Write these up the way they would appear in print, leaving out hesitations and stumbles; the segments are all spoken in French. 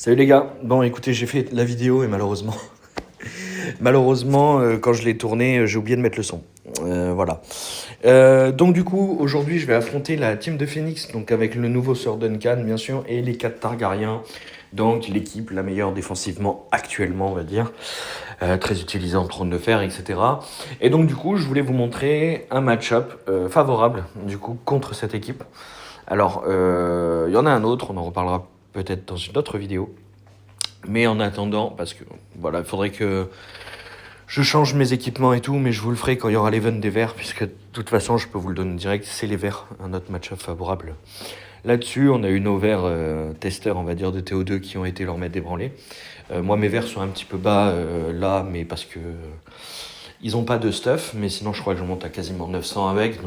Salut les gars, bon écoutez j'ai fait la vidéo et malheureusement, quand je l'ai tournée j'ai oublié de mettre le son, voilà. Donc du coup aujourd'hui je vais affronter la team de Phoenix, donc avec le nouveau Sir Duncan bien sûr et les 4 Targaryens, donc l'équipe la meilleure défensivement actuellement on va dire, très utilisée en trône de fer etc. Et donc du coup je voulais vous montrer un match-up favorable du coup contre cette équipe. Alors il y en a un autre, on en reparlera peut-être dans une autre vidéo. Mais en attendant, parce que voilà, il faudrait que je change mes équipements et tout, mais je vous le ferai quand il y aura l'event des verts, puisque de toute façon, je peux vous le donner direct, c'est les verts, un autre match-up favorable. Là-dessus, on a eu nos verts testeurs, on va dire, de TO2 qui ont été leur mettre débranlés. Moi, mes verts sont un petit peu bas là, mais parce que ils ont pas de stuff, mais sinon, je crois que je monte à quasiment 900 avec,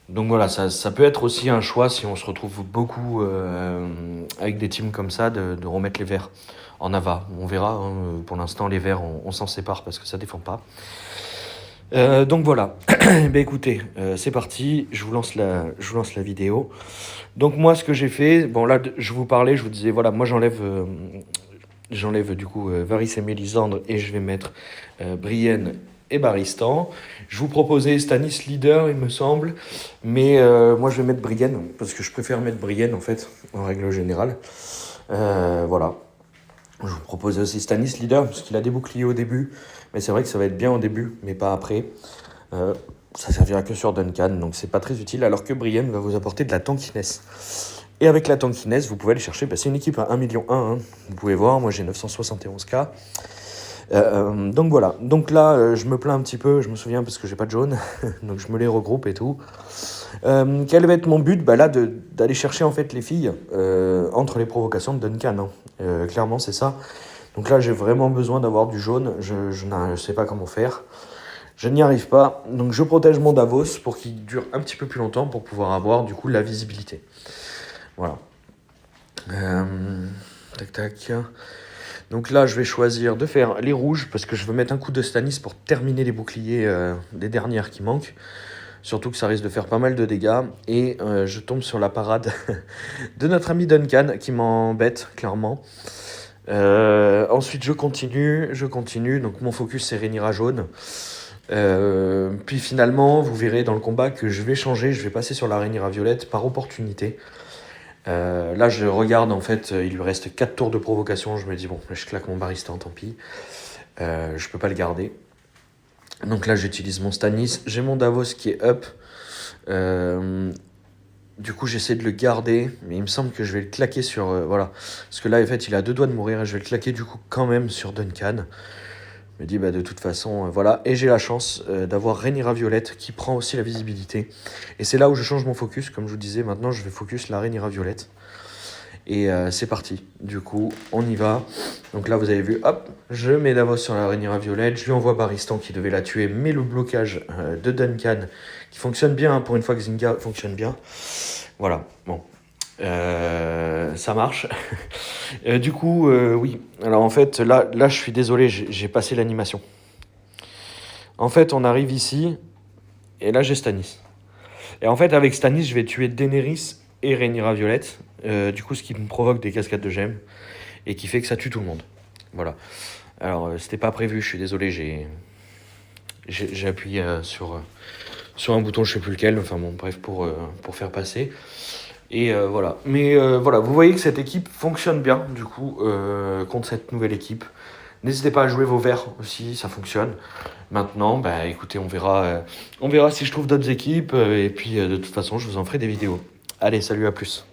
donc voilà, ça peut être aussi un choix si on se retrouve beaucoup avec des teams comme ça, de remettre les verts en AVA. On verra, hein, pour l'instant les verts on s'en sépare parce que ça défend pas. Donc voilà, ben écoutez, c'est parti, je vous lance la vidéo. Donc moi ce que j'ai fait, bon là je vous parlais, je vous disais voilà, moi j'enlève du coup Varys et Mélisandre et je vais mettre Brienne et Barristan. Je vous proposais Stannis leader, il me semble, mais moi je vais mettre Brienne, parce que je préfère mettre Brienne en fait, en règle générale. Voilà. Je vous proposais aussi Stannis leader, parce qu'il a des boucliers au début, mais c'est vrai que ça va être bien au début, mais pas après. Ça servira que sur Duncan, donc c'est pas très utile, alors que Brienne va vous apporter de la tankiness. Et avec la tankiness, vous pouvez aller chercher, c'est une équipe à 1,1 million, hein. Vous pouvez voir, moi j'ai 971K. Donc voilà, donc là je me plains un petit peu, je me souviens parce que j'ai pas de jaune, donc je me les regroupe et tout. Quel va être mon but? Là d'aller chercher en fait les filles entre les provocations de Duncan, hein. Clairement c'est ça. Donc là j'ai vraiment besoin d'avoir du jaune, je sais pas comment faire. Je n'y arrive pas, donc je protège mon Davos pour qu'il dure un petit peu plus longtemps pour pouvoir avoir du coup la visibilité. Voilà. Tac tac. Donc là, je vais choisir de faire les rouges parce que je veux mettre un coup de Stannis pour terminer les boucliers des dernières qui manquent. Surtout que ça risque de faire pas mal de dégâts. Et je tombe sur la parade de notre ami Duncan qui m'embête clairement. Ensuite, je continue. Donc mon focus, c'est Rhaenyra jaune. Puis finalement, vous verrez dans le combat que je vais changer. Je vais passer sur la Rhaenyra violette par opportunité. Là je regarde en fait, il lui reste 4 tours de provocation, je me dis bon, je claque mon Barristan, tant pis, je peux pas le garder. Donc là j'utilise mon Stannis, j'ai mon Davos qui est up, du coup j'essaie de le garder, mais il me semble que je vais le claquer sur, voilà, parce que là en fait il a 2 doigts de mourir et je vais le claquer du coup quand même sur Duncan. Je me dis de toute façon voilà, et j'ai la chance d'avoir Rhaenyra violette qui prend aussi la visibilité, et c'est là où je change mon focus, comme je vous disais, maintenant je vais focus la Rhaenyra violette, et c'est parti, du coup on y va. Donc là vous avez vu, hop, je mets Davos sur la Rhaenyra violette, je lui envoie Barristan qui devait la tuer, mais le blocage de Duncan qui fonctionne bien, hein, pour une fois que Zynga fonctionne bien, voilà, bon. Ça marche. Du coup, oui. Alors en fait, là, je suis désolé, j'ai passé l'animation. En fait, on arrive ici, et là j'ai Stannis. Et en fait, avec Stannis, je vais tuer Daenerys et Rhaenyra violette. Du coup, ce qui me provoque des cascades de gemmes, et qui fait que ça tue tout le monde. Voilà. Alors, c'était pas prévu, je suis désolé, j'ai appuyé sur un bouton, je sais plus lequel, enfin bon, bref, pour faire passer. Et voilà. Mais voilà, vous voyez que cette équipe fonctionne bien, du coup, contre cette nouvelle équipe. N'hésitez pas à jouer vos verts aussi, ça fonctionne. Maintenant, écoutez, on verra si je trouve d'autres équipes. Et puis, de toute façon, je vous en ferai des vidéos. Allez, salut, à plus.